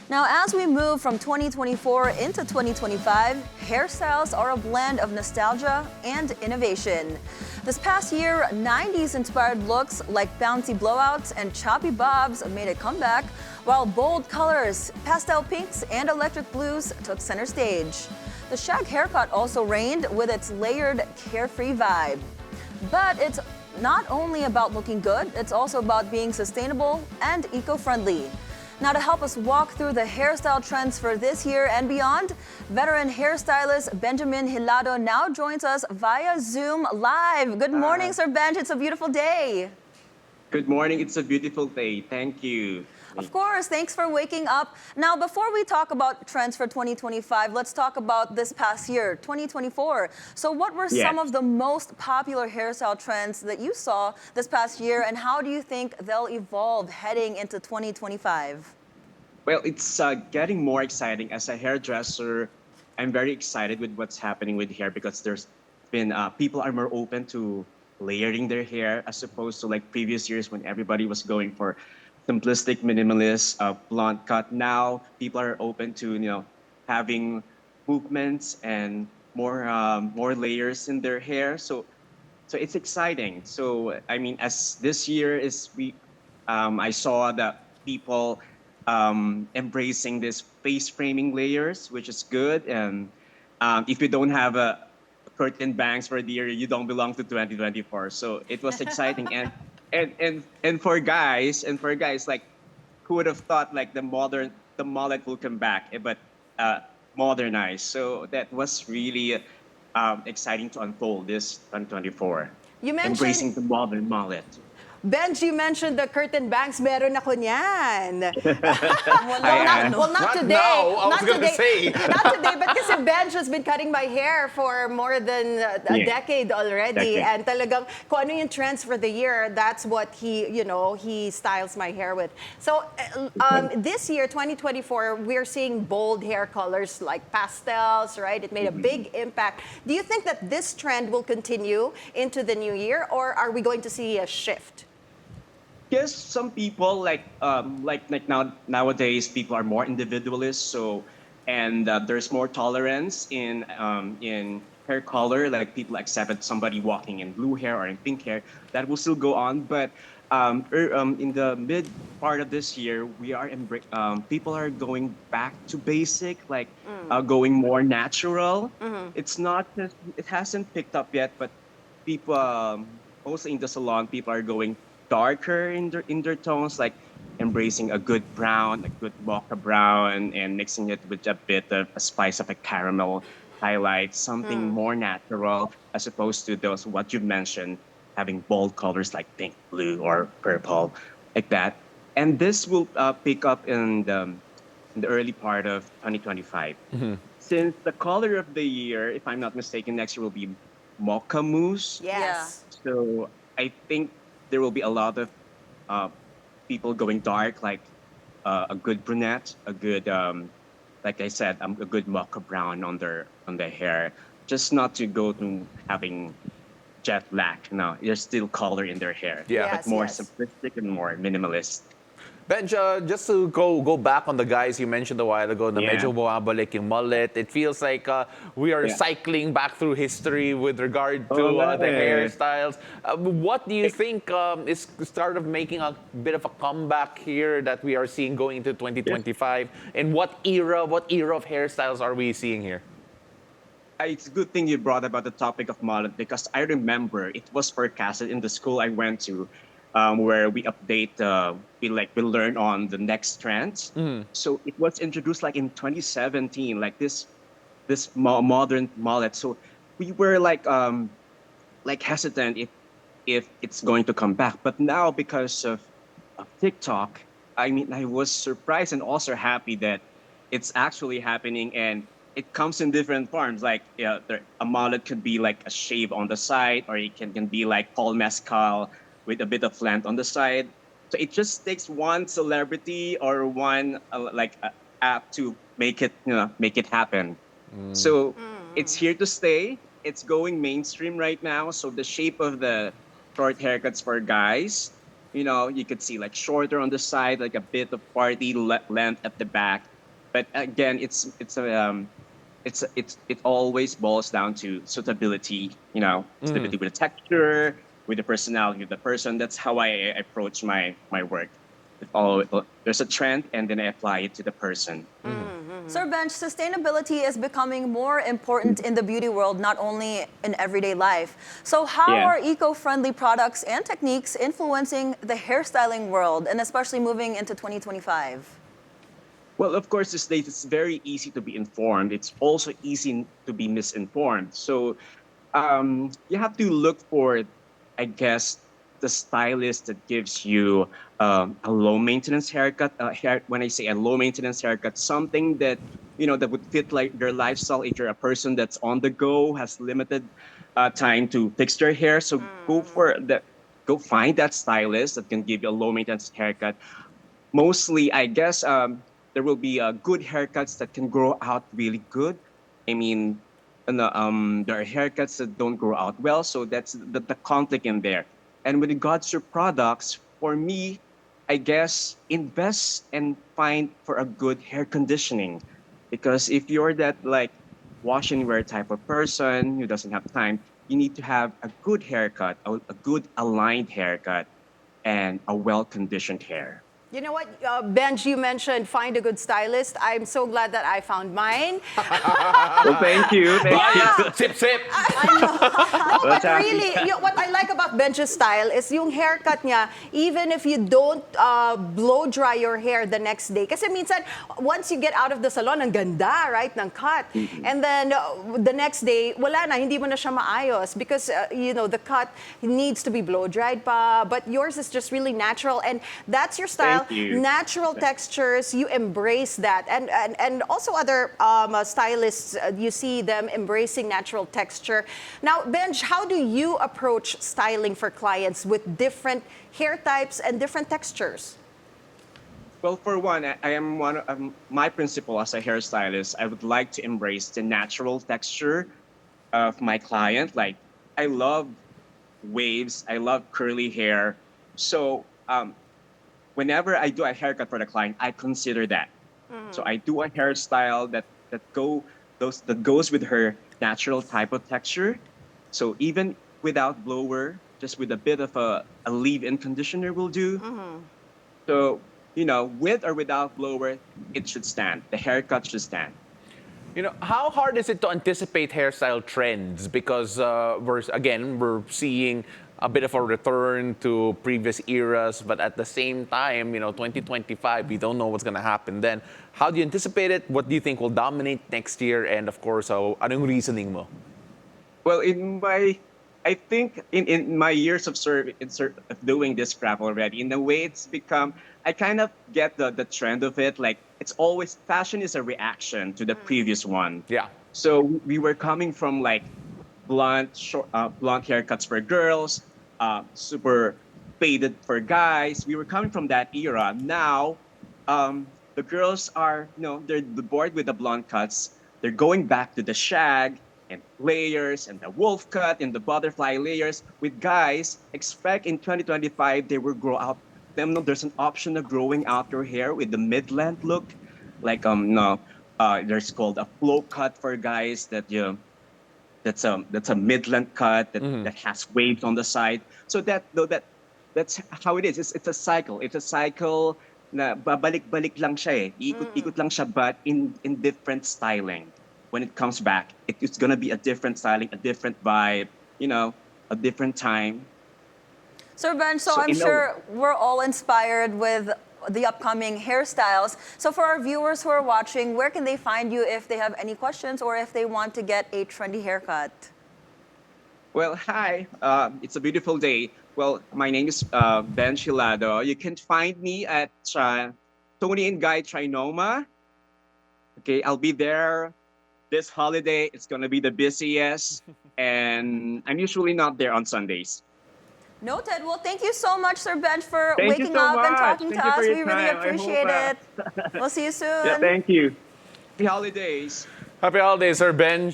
Now, as we move from 2024 into 2025, hairstyles are a blend of nostalgia and innovation. This past year, 90s inspired looks like bouncy blowouts and choppy bobs made a comeback, while bold colors, pastel pinks, and electric blues took center stage. The shag haircut also reigned with its layered, carefree vibe. But it's not only about looking good, it's also about being sustainable and eco-friendly. Now, to help us walk through the hairstyle trends for this year and beyond, veteran hairstylist Benjamin Hilado now joins us via Zoom Live. Good morning, Sir Benj. It's a beautiful day. Good morning. It's a beautiful day. Thank you. Of course, thanks for waking up. Now, before we talk about trends for 2025, let's talk about this past year, 2024. So what were some of the most popular hairstyle trends that you saw this past year, and how do you think they'll evolve heading into 2025? Well, it's getting more exciting. As a hairdresser, I'm very excited with what's happening with hair because there's been people are more open to layering their hair as opposed to like previous years when everybody was going for simplistic, minimalist, blonde cut. Now people are open to having movements and more layers in their hair. So it's exciting. So I mean, as this year is I saw that people embracing this face framing layers, which is good. And if you don't have a curtain bangs for the year, you don't belong to 2024. So it was exciting. And for guys like, who would have thought like the mullet will come back, but modernized. So that was really exciting to unfold this 2024. You mentioned embracing the modern mullet. Benj, you mentioned the curtain bangs. Meron ako niyan. Not today. Now, I was not gonna today. say. Not today, but kasi Benj has been cutting my hair for more than a decade already. And talagang kung ano yung trends for the year, that's what he styles my hair with. So this year, 2024, we're seeing bold hair colors like pastels, right? It made a big impact. Do you think that this trend will continue into the new year, or are we going to see a shift? Yes, some people like nowadays people are more individualist. And there's more tolerance in hair color. Like people accepted somebody walking in blue hair or in pink hair. That will still go on. But in the mid part of this year, people are going back to basic, like going more natural. It's not it hasn't picked up yet, but people mostly in the salon, people are going darker in their tones, like embracing a good brown, a good mocha brown, and mixing it with a bit of a spice of a caramel highlight, something more natural as opposed to those what you mentioned, having bold colors like pink, blue, or purple, like that. And this will pick up in the early part of 2025. Since the color of the year, if I'm not mistaken, next year will be mocha mousse. Yes. So I think there will be a lot of people going dark, like a good brunette, a good, like I said, a good mocha brown on their hair, just not to go to having jet black. No, there's still color in their hair, but more simplistic and more minimalist. Benj, just to go back on the guys you mentioned a while ago, the medyo bumabalik yung mullet. It feels like we are cycling back through history with regard to the hairstyles. What do you think is start of making a bit of a comeback here that we are seeing going into 2025? And what era of hairstyles are we seeing here? It's a good thing you brought about the topic of mullet because I remember it was forecasted in the school I went to. Where we update, we learn on the next trends. So it was introduced like in 2017, like this modern mullet. So we were like hesitant if it's going to come back. But now because of TikTok, I mean, I was surprised and also happy that it's actually happening, and it comes in different forms. Like a mullet could be like a shave on the side, or it can be like Paul Mescal with a bit of length on the side. So it just takes one celebrity or one app to make it happen. So it's here to stay. It's going mainstream right now. So the shape of the short haircuts for guys, you could see like shorter on the side, like a bit of party length at the back. But again, it always boils down to suitability. Suitability with the texture, with the personality of the person. That's how I approach my work. There's a trend, and then I apply it to the person. Sir Benj, sustainability is becoming more important in the beauty world, not only in everyday life. So how Yeah. are eco-friendly products and techniques influencing the hairstyling world, and especially moving into 2025? Well, of course, these days it's very easy to be informed. It's also easy to be misinformed. So you have to look for, I guess, the stylist that gives you a low maintenance haircut. When I say a low maintenance haircut, something that that would fit like your lifestyle. If you're a person that's on the go, has limited time to fix their hair, so go for that. Go find that stylist that can give you a low maintenance haircut. Mostly, I guess, there will be good haircuts that can grow out really good. I mean, there are haircuts that don't grow out well, so that's the conflict in there. And with regards to products, for me, I guess invest and find for a good hair conditioning, because if you're that like wash and wear type of person who doesn't have time, you need to have a good haircut, a good aligned haircut, and a well conditioned hair. You know what, Benj, you mentioned find a good stylist. I'm so glad that I found mine. Well, thank you. Thank you. Sip, sip. No, but What's really, what I like about Benj's style is yung haircut niya, even if you don't blow dry your hair the next day. Kasi minsan, once you get out of the salon, ang ganda, right, ng cut. And then the next day, wala na, hindi mo na siya maayos because, the cut needs to be blow dried pa. But yours is just really natural. And that's your style. Thank you. Natural textures, you embrace that. And also other stylists, you see them embracing natural texture. Now, Benj, how do you approach styling for clients with different hair types and different textures? Well, for one, I am one of my principle as a hairstylist. I would like to embrace the natural texture of my client. Like, I love waves, I love curly hair. So, whenever I do a haircut for the client, I consider that. So I do a hairstyle that goes with her natural type of texture. So even without blower, just with a bit of a leave-in conditioner will do. So with or without blower, it should stand. The haircut should stand. How hard is it to anticipate hairstyle trends? Because we're seeing a bit of a return to previous eras, but at the same time, 2025, we don't know what's going to happen then. How do you anticipate it? What do you think will dominate next year? And of course, anong reasoning mo? Well, I think in my years of doing this craft already, in the way it's become, I kind of get the trend of it. Like, it's always, fashion is a reaction to the previous one. Yeah. So we were coming from like blonde haircuts for girls, super faded for guys. We were coming from that era. Now, the girls are, they're bored with the blonde cuts. They're going back to the shag and layers and the wolf cut and the butterfly layers. With guys, expect in 2025 they will grow out. There's an option of growing out your hair with the mid-length look, like there's called a flow cut for guys that's a mid-length cut that has waves on the side. So that's how it is. It's a cycle. It's a cycle na babalik-balik lang siya eh. Ikot-ikot lang siya, but in different styling. When it comes back, it's gonna be a different styling, a different vibe, a different time. Sir Benj, so I'm sure we're all inspired with the upcoming hairstyles. So for our viewers who are watching, where can they find you if they have any questions or if they want to get a trendy haircut? Well, hi. It's a beautiful day. Well, my name is Benjamin Hilado. You can find me at Tony and Guy Trinoma. Okay, I'll be there this holiday. It's going to be the busiest. And I'm usually not there on Sundays. Noted. Well, thank you so much, Sir Benj, for Thank you waking so up and much. talking Thank to you for us. your We really time. appreciate it. We'll see you soon. Yeah, thank you. Happy holidays. Happy holidays, Sir Benj.